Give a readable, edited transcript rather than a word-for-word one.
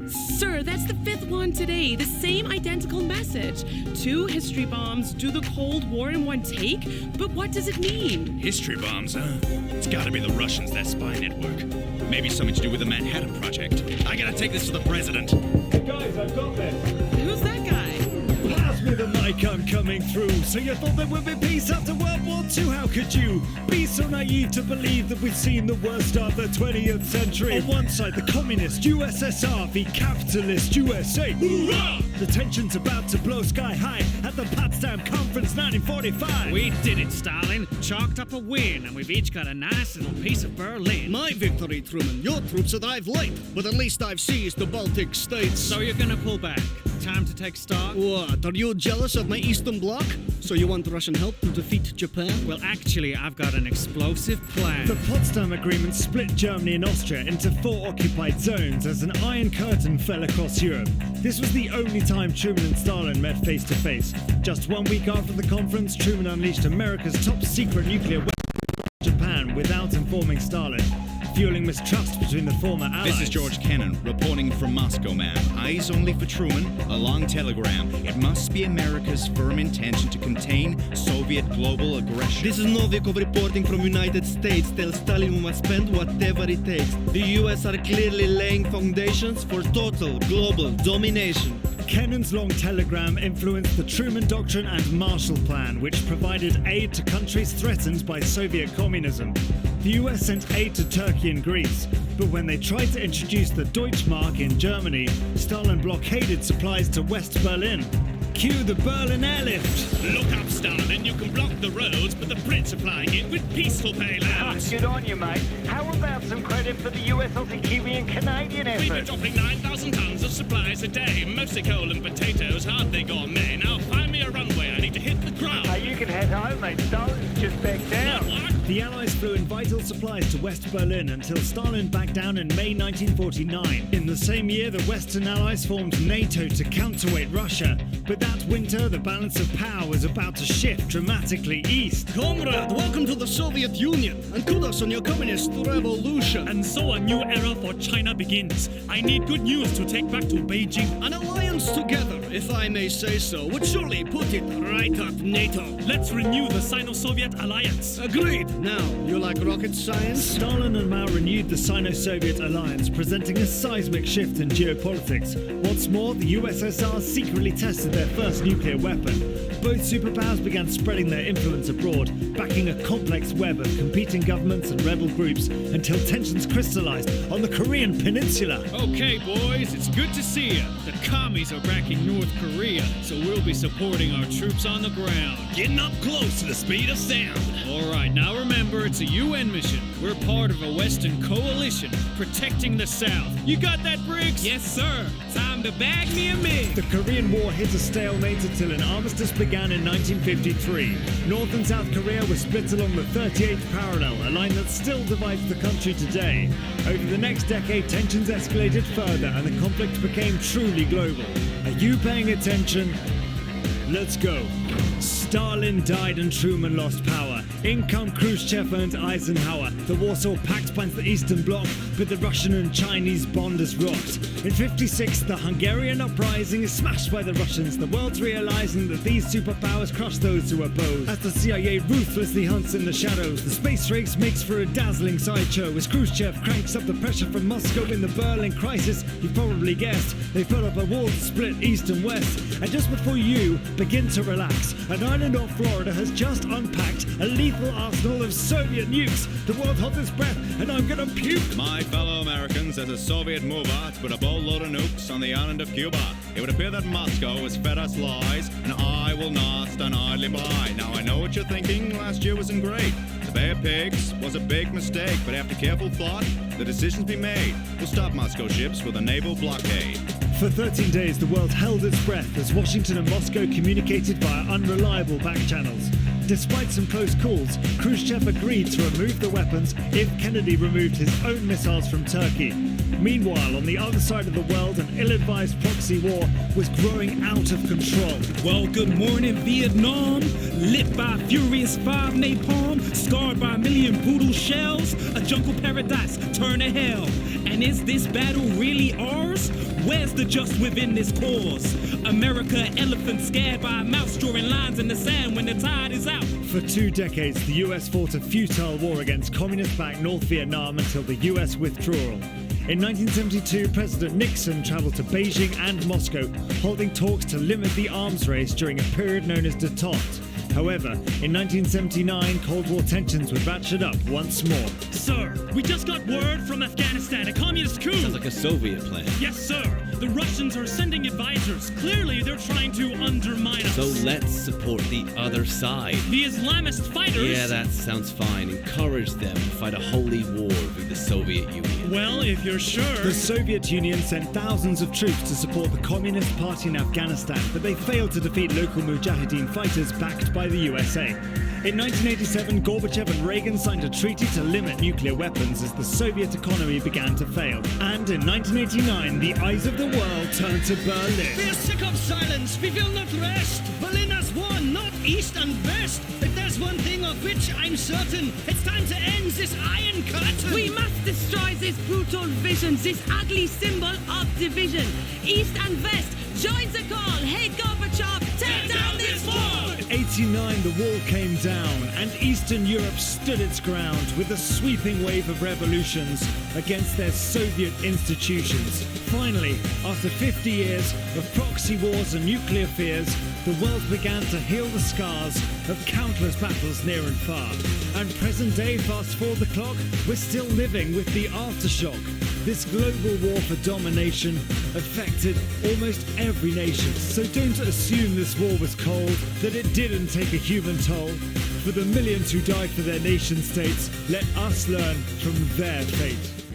Sir, that's the 5th one today. The same identical message. 2 history bombs do the Cold War in one take? But what does it mean? History bombs, huh? It's gotta be the Russians, that spy network. Maybe something to do with the Manhattan Project. I gotta take this to the president. Guys, I've got this. Who's that guy? Pass me the mic, I'm coming through. So you thought there would be peace after World War II? How could you be so naive to believe that we've seen the worst of the 20th century? On one side, the communist USSR v capitalist USA. Hoorah! The tension's about to blow sky high at the Potsdam Conference 1945. We did it, Stalin. Chalked up a win, and we've each got a nice little piece of Berlin. My victory, Truman. Your troops arrived late, but at least I've seized the Baltic states. So you're gonna pull back? Time to take stock? What? Are you jealous of my Eastern Bloc? So you want Russian help to defeat Japan? Well, actually, I've got an explosive plan. The Potsdam Agreement split Germany and Austria into 4 occupied zones as an iron curtain fell across Europe. This was the only time Truman and Stalin met face to face. Just 1 week after the conference, Truman unleashed America's top secret nuclear weapon on Japan without informing Stalin, fueling mistrust between the former allies. This is George Kennan, reporting from Moscow, ma'am. Eyes only for Truman, a long telegram. It must be America's firm intention to contain Soviet global aggression. This is Novikov reporting from United States. Tell Stalin we must spend whatever it takes. The US are clearly laying foundations for total global domination. Kennan's long telegram influenced the Truman Doctrine and Marshall Plan, which provided aid to countries threatened by Soviet communism. The US sent aid to Turkey and Greece, but when they tried to introduce the Deutschmark in Germany, Stalin blockaded supplies to West Berlin. Cue the Berlin airlift. Look up, Stalin. You can block the roads, but the Brits are flying in with peaceful payloads. Good on you, mate. How about some credit for the US, Aussie, Kiwi and Canadian We've been effort? dropping 9,000 tons of supplies a day, mostly coal and potatoes, hardly gourmet. Now find me a runway. I need to hit the ground. Hey, you can head home, mate. Stalin's just back down. What? The Allies flew in vital supplies to West Berlin until Stalin backed down in May 1949. In the same year, the Western Allies formed NATO to counterweight Russia. But that winter, the balance of power was about to shift dramatically east. Comrade, welcome to the Soviet Union, and kudos on your communist revolution. And so a new era for China begins. I need good news to take back to Beijing. An alliance together, if I may say so, would surely put it right up NATO. Let's renew the Sino-Soviet alliance. Agreed. Now, you like rocket science? Stalin and Mao renewed the Sino-Soviet alliance, presenting a seismic shift in geopolitics. What's more, the USSR secretly tested their first nuclear weapon. Both superpowers began spreading their influence abroad, backing a complex web of competing governments and rebel groups until tensions crystallized on the Korean peninsula. Okay, boys, it's good to see you. The commies are backing North Korea, so we'll be supporting our troops on the ground. Getting up close to the speed of sound. All right, now remember, it's a UN mission. We're part of a Western coalition protecting the South. You got that, Briggs? Yes, sir. Time to bag me a MiG. The Korean War hit a stalemate until an armistice began in 1953. North and South Korea were split along the 38th parallel, a line that still divides the country today. Over the next decade, tensions escalated further and the conflict became truly global. Are you paying attention? Let's go. Stalin died and Truman lost power. In come Khrushchev and Eisenhower. The Warsaw Pact binds the Eastern Bloc, but the Russian and Chinese bond is rocked. In '56, the Hungarian uprising is smashed by the Russians. The world's realizing that these superpowers crush those who oppose. As the CIA ruthlessly hunts in the shadows, the space race makes for a dazzling sideshow. As Khrushchev cranks up the pressure from Moscow in the Berlin crisis, you probably guessed, they put up a wall to split East and West. And just before you begin to relax, an island off Florida has just unpacked a lethal arsenal of Soviet nukes. The world held its breath, and I'm gonna puke. My fellow Americans, as a Soviet move out to put a boatload of nukes on the island of Cuba, it would appear that Moscow has fed us lies, and I will not stand idly by. Now I know what you're thinking, last year wasn't great. The Bay of Pigs was a big mistake, but after careful thought, the decisions be made. We'll stop Moscow ships with a naval blockade. For 13 days, the world held its breath as Washington and Moscow communicated via unreliable back channels. Despite some close calls, Khrushchev agreed to remove the weapons if Kennedy removed his own missiles from Turkey. Meanwhile, on the other side of the world, an ill-advised proxy war was growing out of control. Well, good morning, Vietnam. Lit by furious 5 napalm, scarred by a million brutal shells. A jungle paradise turned to hell. And is this battle really ours? Where's the just within this cause? America, elephant scared by a mouse drawing lines in the sand when the tide is out. For 2 decades, the US fought a futile war against communist-backed North Vietnam until the US withdrawal. In 1972, President Nixon traveled to Beijing and Moscow, holding talks to limit the arms race during a period known as détente. However, in 1979, Cold War tensions would ratchet up once more. Sir, we just got word from Afghanistan, a communist coup. Sounds like a Soviet plan. Yes, sir. The Russians are sending advisors. Clearly, they're trying to undermine us. So let's support the other side. The Islamist fighters... Yeah, that sounds fine. Encourage them to fight a holy war with the Soviet Union. Well, if you're sure... The Soviet Union sent thousands of troops to support the Communist Party in Afghanistan, but they failed to defeat local Mujahideen fighters backed by the USA. In 1987, Gorbachev and Reagan signed a treaty to limit nuclear weapons as the Soviet economy began to fail. And in 1989, the eyes of the world turned to Berlin. We're sick of silence. We will not rest. Berlin has won, not east and west. If there's one thing of which I'm certain, it's time to end this iron curtain. We must destroy this brutal vision, this ugly symbol of division. East and West, join the call. Hey, Gorbachev, tear down this wall. In 89, the wall came down, and Eastern Europe stood its ground with a sweeping wave of revolutions against their Soviet institutions. Finally, after 50 years of proxy wars and nuclear fears, the world began to heal the scars of countless battles near and far. And present day, fast forward the clock, we're still living with the aftershock. This global war for domination affected almost every nation. So don't assume this war was cold, that it didn't take a human toll. For the millions who died for their nation states, let us learn from their fate.